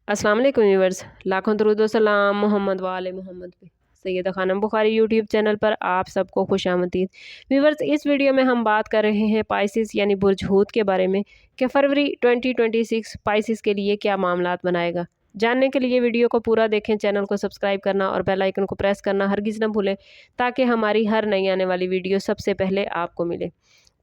अस्सलाम वालेकुम व्यूअर्स, लाखों दरूद व सलाम मोहम्मद वाले मोहम्मद पे। सैयदा खानम बुखारी यूट्यूब चैनल पर आप सबको खुशामदीद। व्यूअर्स, इस वीडियो में हम बात कर रहे हैं पाइसिस यानी बुर्ज हूत के बारे में कि फरवरी 2026 पाइसिस के लिए क्या मामलात बनाएगा। जानने के लिए वीडियो को पूरा देखें, चैनल को सब्सक्राइब करना और बेल आइकन को प्रेस करना हरगिज़ न भूलें ताकि हमारी हर नई आने वाली वीडियो सबसे पहले आपको मिले।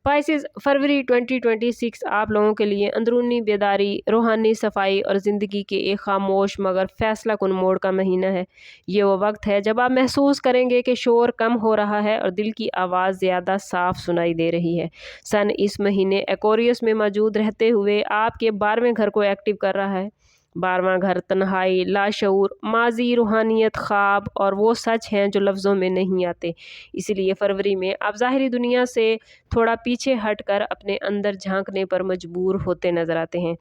पाइसिस, फरवरी 2026 आप लोगों के लिए अंदरूनी बेदारी, रूहानी सफाई और ज़िंदगी के एक खामोश मगर फैसला कुन मोड़ का महीना है। ये वो वक्त है जब आप महसूस करेंगे कि शोर कम हो रहा है और दिल की आवाज़ ज़्यादा साफ सुनाई दे रही है। सन इस महीने एक्वेरियस में मौजूद रहते हुए आपके 12वें घर को एक्टिव कर रहा है। 12वां घर तन्हाई, लाशऊर, माजी, रूहानियत, ख्वाब और वो सच हैं जो लफ्ज़ों में नहीं आते। इसीलिए फरवरी में आप ज़ाहिरी दुनिया से थोड़ा पीछे हटकर अपने अंदर झांकने पर मजबूर होते नजर आते हैं।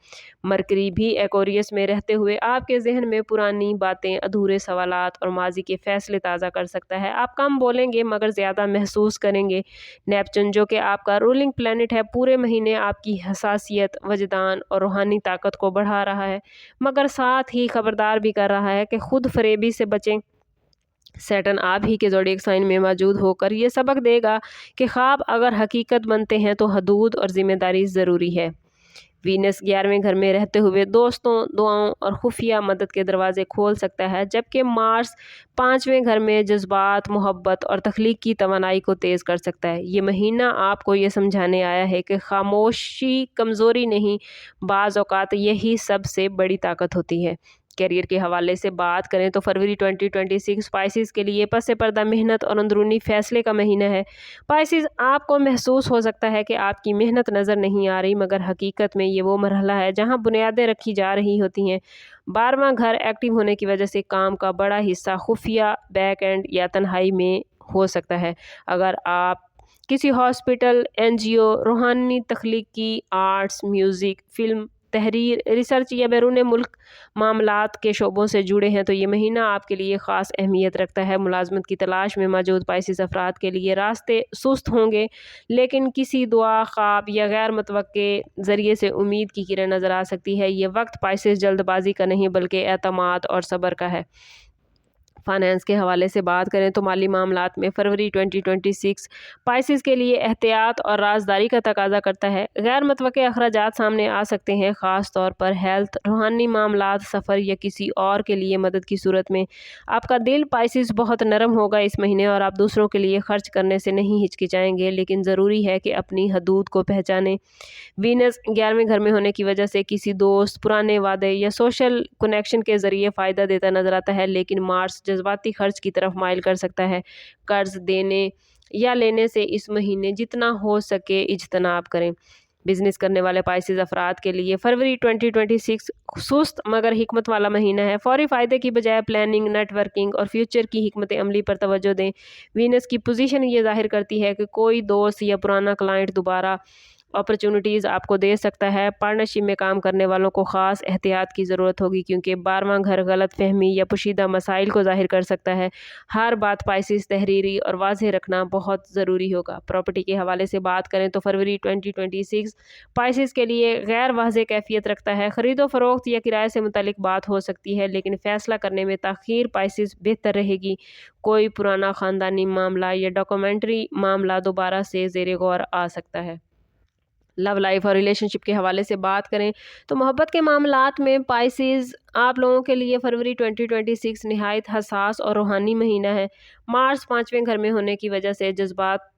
मरकरी भी एक्वेरियस में रहते हुए आपके जहन में पुरानी बातें, अधूरे सवालात और माजी के फैसले ताज़ा कर सकता है। आप कम बोलेंगे मगर ज़्यादा महसूस करेंगे। नेपच्यून, जो कि आपका रूलिंग प्लैनेट है, पूरे महीने आपकी हसासियत, वजदान और रूहानी ताकत को बढ़ा रहा है, मगर साथ ही खबरदार भी कर रहा है कि खुद फरेबी से बचें। सैटर्न आप ही के ज़ोडिएक साइन में मौजूद होकर ये सबक देगा कि ख्वाब अगर हकीकत बनते हैं तो हदूद और ज़िम्मेदारी ज़रूरी है। वीनस 11वें घर में रहते हुए दोस्तों, दुआओं और खुफिया मदद के दरवाजे खोल सकता है, जबकि मार्स 5वें घर में जज्बात, मोहब्बत और तख्लीक की तवानाई को तेज़ कर सकता है। ये महीना आपको ये समझाने आया है कि खामोशी कमज़ोरी नहीं, बाज़ औक़ात यही सबसे बड़ी ताकत होती है। करियर के हवाले से बात करें तो फरवरी 2026 स्पाइसिस के लिए पस पर्दा मेहनत और अंदरूनी फैसले का महीना है। स्पाइसिस, आपको महसूस हो सकता है कि आपकी मेहनत नज़र नहीं आ रही, मगर हकीकत में ये वो मरहला है जहां बुनियादें रखी जा रही होती हैं। 12वां घर एक्टिव होने की वजह से काम का बड़ा हिस्सा खुफिया, बैक एंड या तन्हाई में हो सकता है। अगर आप किसी हॉस्पिटल, NGO, रूहानी तख्लीकी, आर्ट्स, म्यूज़िक, फिल्म, तहरीर, रिसर्च या बैरून मुल्क मामलात के शोबों से जुड़े हैं तो ये महीना आपके लिए ख़ास अहमियत रखता है। मुलाजमत की तलाश में मौजूद पाइसिस अफराद के लिए रास्ते सुस्त होंगे, लेकिन किसी दुआ, ख्वाब या गैर मुतवक्के ज़रिए से उम्मीद की किरण नज़र आ सकती है। ये वक्त पाइसिस जल्दबाजी का नहीं बल्कि एतमाद और सब्र का है। फाइनेंस के हवाले से बात करें तो माली मामलात में फरवरी 2026 पाइसिस के लिए एहतियात और राजदारी का तकाजा करता है। गैर मुतवक्के अखराजात सामने आ सकते हैं, ख़ास तौर पर हेल्थ, रूहानी मामलात, सफ़र या किसी और के लिए मदद की सूरत में। आपका दिल पाइसिस बहुत नरम होगा इस महीने और आप दूसरों के लिए खर्च करने से नहीं हिचकिचाएंगे, लेकिन ज़रूरी है कि अपनी हदूद को पहचानें। वीनस 11वें घर में होने की वजह से किसी दोस्त, पुराने वादे या सोशल कनेक्शन के ज़रिए फ़ायदा देता नज़र आता है, लेकिन मार्स जज्बाती खर्च की तरफ माइल कर सकता है। कर्ज देने या लेने से इस महीने जितना हो सके इज्तनाब करें। बिजनेस करने वाले पाइसिस अफराद के लिए फरवरी 2026 सुस्त मगर हिकमत वाला महीना है। फौरी फ़ायदे की बजाय प्लानिंग, नेटवर्किंग और फ्यूचर की हिकमत अमली पर तवज्जो दें। वीनस की पोजीशन ये जाहिर करती है कि कोई दोस्त या पुराना क्लाइंट दोबारा अपॉर्चुनिटीज़ आपको दे सकता है। पार्टनरशिप में काम करने वालों को ख़ास एहतियात की ज़रूरत होगी, क्योंकि 12वां घर गलत फहमी या पोशीदा मसाइल को ज़ाहिर कर सकता है। हर बात पाइसिस तहरीरी और वाज़ेह रखना बहुत ज़रूरी होगा। प्रॉपर्टी के हवाले से बात करें तो फरवरी 2026 पाइसिस के लिए गैर वाज़ेह कैफियत रखता है। ख़रीदो फ़रोख्त या किराए से मुतल्लिक बात हो सकती है, लेकिन फ़ैसला करने में ताख़ीर पाइसिस बेहतर रहेगी। कोई पुराना ख़ानदानी मामला या डॉक्यूमेंट्री मामला दोबारा से ज़ेरे गौर आ सकता है। लव लाइफ और रिलेशनशिप के हवाले से बात करें तो मोहब्बत के मामलात में पाइसिस आप लोगों के लिए फरवरी 2026 निहायत हसास और रूहानी महीना है। मार्स 5वें घर में होने की वजह से जज्बात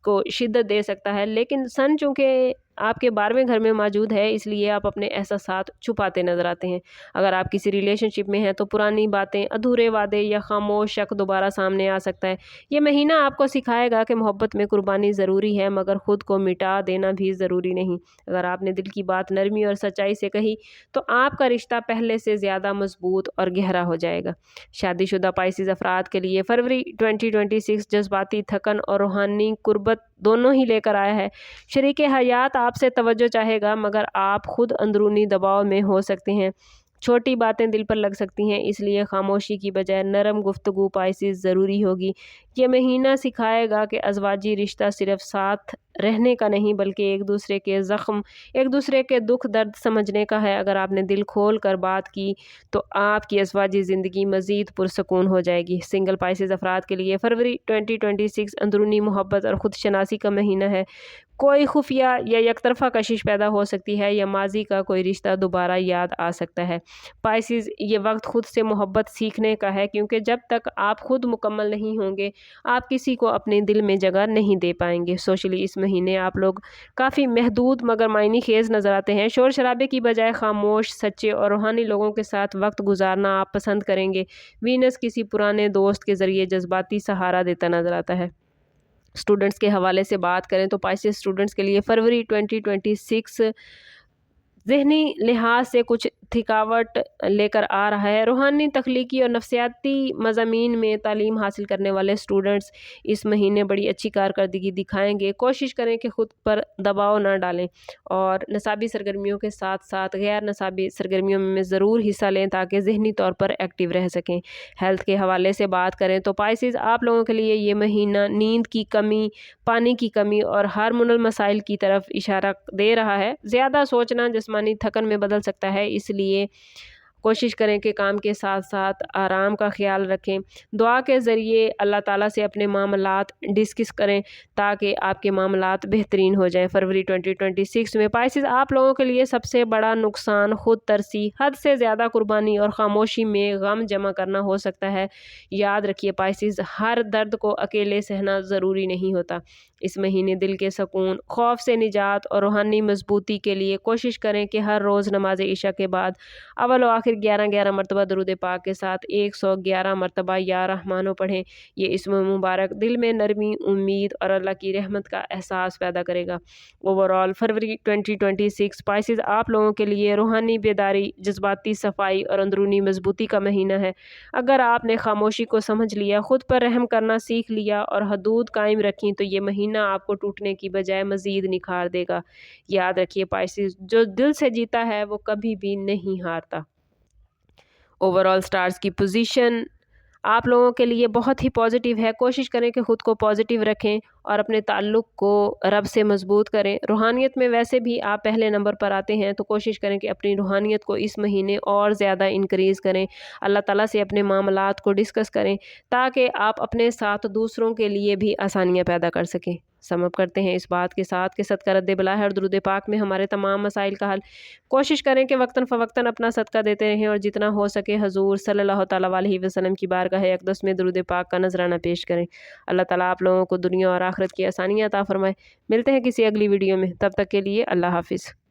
को शिद्दत दे सकता है, लेकिन सन चूँकि आपके 12वें घर में मौजूद है, इसलिए आप अपने एहसासात छुपाते नज़र आते हैं। अगर आप किसी रिलेशनशिप में हैं तो पुरानी बातें, अधूरे वादे या खामोश शक दोबारा सामने आ सकता है। ये महीना आपको सिखाएगा कि मोहब्बत में कुर्बानी ज़रूरी है, मगर ख़ुद को मिटा देना भी ज़रूरी नहीं। अगर आपने दिल की बात नरमी और सच्चाई से कही तो आपका रिश्ता पहले से ज़्यादा मजबूत और गहरा हो जाएगा। शादीशुदा पाइसिस अफराद के लिए फरवरी 2026 जज्बाती थकन और रूहानी कुर्बत दोनों ही लेकर आया है। शरीक हयात आपसे तवज्जो चाहेगा, मगर आप खुद अंदरूनी दबाव में हो सकते हैं। छोटी बातें दिल पर लग सकती हैं, इसलिए खामोशी की बजाय नरम गुफ्तगू पाइसिस ज़रूरी होगी। ये महीना सिखाएगा कि अज़वाजी रिश्ता सिर्फ साथ رہنے کا نہیں بلکہ ایک دوسرے کے زخم، ایک دوسرے کے دکھ درد سمجھنے کا ہے۔ اگر آپ نے دل کھول کر بات کی تو آپ کی ازواجی زندگی مزید پرسکون ہو جائے گی۔ سنگل پائسز افراد کے لیے فروری 2026 اندرونی محبت اور خود شناسی کا مہینہ ہے۔ کوئی خفیہ یا یک طرفہ کشش پیدا ہو سکتی ہے یا ماضی کا کوئی رشتہ دوبارہ یاد آ سکتا ہے۔ پائسز، یہ وقت خود سے محبت سیکھنے کا ہے، کیونکہ جب تک آپ خود مکمل نہیں ہوں گے آپ کسی کو اپنے دل میں جگہ نہیں دے پائیں گے۔ سوشلی اس مہینے آپ لوگ کافی محدود مگر معنی خیز نظر آتے ہیں۔ شور شرابے کی بجائے خاموش، سچے اور روحانی لوگوں کے ساتھ وقت گزارنا آپ پسند کریں گے۔ وینس کسی پرانے دوست کے ذریعے جذباتی سہارا دیتا نظر آتا ہے۔ اسٹوڈنٹس کے حوالے سے بات کریں تو پائسز اسٹوڈنٹس کے لیے فروری 2026 ذہنی لحاظ سے کچھ تھکاوٹ لے کر آ رہا ہے۔ روحانی، تخلیقی اور نفسیاتی مضامین میں تعلیم حاصل کرنے والے اسٹوڈنٹس اس مہینے بڑی اچھی کارکردگی دکھائیں گے۔ کوشش کریں کہ خود پر دباؤ نہ ڈالیں اور نصابی سرگرمیوں کے ساتھ ساتھ غیر نصابی سرگرمیوں میں ضرور حصہ لیں تاکہ ذہنی طور پر ایکٹیو رہ سکیں۔ ہیلتھ کے حوالے سے بات کریں تو پائسز آپ لوگوں کے لیے یہ مہینہ نیند کی کمی، پانی کی کمی اور ہارمونل مسائل کی طرف اشارہ دے رہا ہے۔ زیادہ سوچنا جسمانی تھکن میں بدل سکتا ہے، اس لیے کوشش کریں کہ کام کے ساتھ ساتھ آرام کا خیال رکھیں۔ دعا کے ذریعے اللہ تعالیٰ سے اپنے معاملات ڈسکس کریں تاکہ آپ کے معاملات بہترین ہو جائیں۔ فروری 2026 میں پائسز آپ لوگوں کے لیے سب سے بڑا نقصان خود ترسی، حد سے زیادہ قربانی اور خاموشی میں غم جمع کرنا ہو سکتا ہے۔ یاد رکھیے پائسز، ہر درد کو اکیلے سہنا ضروری نہیں ہوتا۔ اس مہینے دل کے سکون، خوف سے نجات اور روحانی مضبوطی کے لیے کوشش کریں کہ ہر روز نماز عشاء کے بعد اول و آخر 11 مرتبہ درود پاک کے ساتھ 111 مرتبہ یا رحمانو پڑھیں۔ یہ اسم مبارک دل میں نرمی، امید اور اللہ کی رحمت کا احساس پیدا کرے گا۔ اوورآل فروری 2026 پائسز آپ لوگوں کے لیے روحانی بیداری، جذباتی صفائی اور اندرونی مضبوطی کا مہینہ ہے۔ اگر آپ نے خاموشی کو سمجھ لیا، خود پر رحم کرنا سیکھ لیا اور حدود قائم رکھی تو یہ مہینہ آپ کو ٹوٹنے کی بجائے مزید نکھار دے گا۔ یاد رکھیے پائسز، جو دل سے جیتا ہے وہ کبھی بھی نہیں ہارتا۔ اوورآل سٹارز کی پوزیشن آپ لوگوں کے لیے بہت ہی پازیٹیو ہے۔ کوشش کریں کہ خود کو پازیٹیو رکھیں اور اپنے تعلق کو رب سے مضبوط کریں۔ روحانیت میں ویسے بھی آپ پہلے نمبر پر آتے ہیں تو کوشش کریں کہ اپنی روحانیت کو اس مہینے اور زیادہ انکریز کریں۔ اللہ تعالیٰ سے اپنے معاملات کو ڈسکس کریں تاکہ آپ اپنے ساتھ دوسروں کے لیے بھی آسانیاں پیدا کر سکیں۔ سم اپ کرتے ہیں اس بات کے ساتھ کہ صدقہ رد بلا ہے اور درود پاک میں ہمارے تمام مسائل کا حل۔ کوشش کریں کہ وقتاً فوقتاً اپنا صدقہ دیتے رہیں اور جتنا ہو سکے حضور صلی اللہ تعالیٰ علیہ وسلم کی بارگاہ اقدس میں درود پاک کا نذرانہ پیش کریں۔ اللہ تعالیٰ آپ لوگوں کو دنیا اور آخرت کی آسانیاں عطا فرمائے۔ ملتے ہیں کسی اگلی ویڈیو میں، تب تک کے لیے اللہ حافظ۔